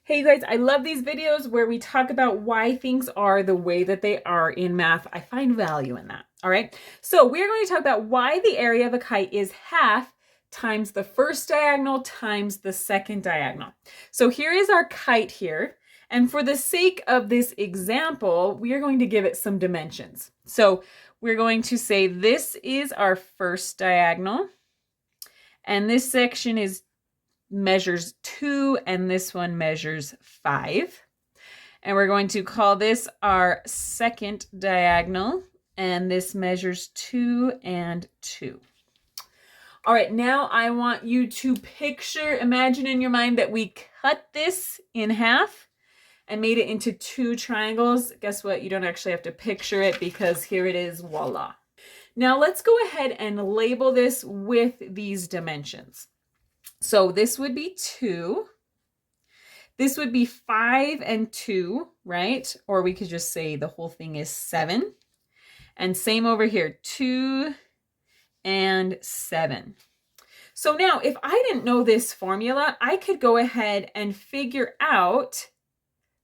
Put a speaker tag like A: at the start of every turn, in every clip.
A: Hey you guys, I love these videos where we talk about why things are the way that they are in math. I find value in that, all right? So we're going to talk about why the area of a kite is half times the first diagonal times the second diagonal. So here is our kite here. And for the sake of this example, we are going to give it some dimensions. So we're going to say this is our first diagonal. And this section measures 2 and this one measures 5. And we're going to call this our second diagonal, and this measures 2 and 2. All right, now I want you to imagine in your mind that we cut this in half and made it into 2 triangles. Guess what? You don't actually have to picture it because here it is, voila. Now let's go ahead and label this with these dimensions. So this would be 2. This would be 5 and 2, right? Or we could just say the whole thing is 7. And same over here, 2 and 7. So now if I didn't know this formula, I could go ahead and figure out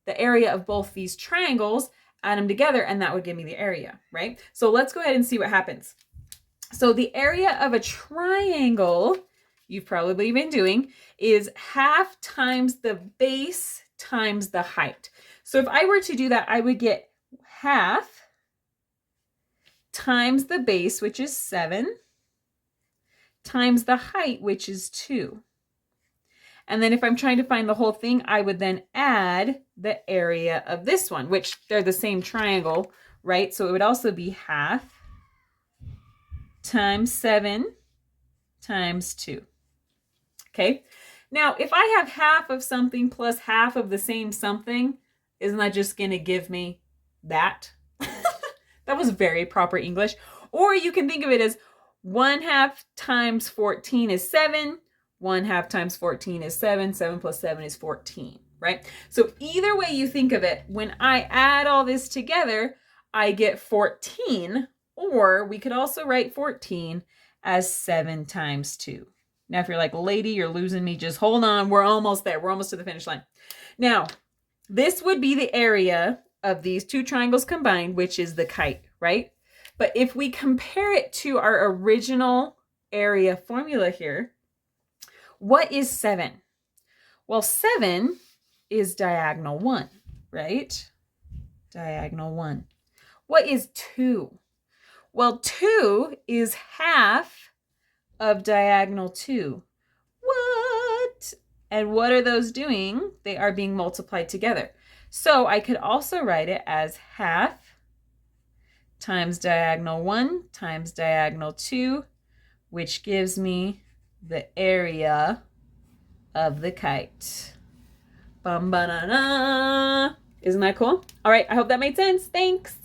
A: the area of both these triangles, add them together, and that would give me the area, right? So let's go ahead and see what happens. So the area of a triangle, you've probably been doing, is half times the base times the height. So if I were to do that, I would get half times the base, which is 7, times the height, which is 2. And then if I'm trying to find the whole thing, I would then add the area of this one, which they're the same triangle, right? So it would also be half times 7 times 2. Okay, now if I have half of something plus half of the same something, isn't that just going to give me that? That was very proper English. Or you can think of it as 1/2 times 14 is 7. 1/2 times 14 is 7. 7 plus 7 is 14, right? So either way you think of it, when I add all this together, I get 14. Or we could also write 14 as 7 times 2. Now, if you're like, lady, you're losing me, just hold on. We're almost there. We're almost to the finish line. Now, this would be the area of these 2 triangles combined, which is the kite, right? But if we compare it to our original area formula here, what is 7? Well, 7 is diagonal 1, right? Diagonal 1. What is 2? Well, 2 is half of diagonal 2. What? And what are those doing? They are being multiplied together. So I could also write it as half times diagonal 1 times diagonal 2, which gives me the area of the kite. Bum, ba, na, na. Isn't that cool? All right, I hope that made sense. Thanks.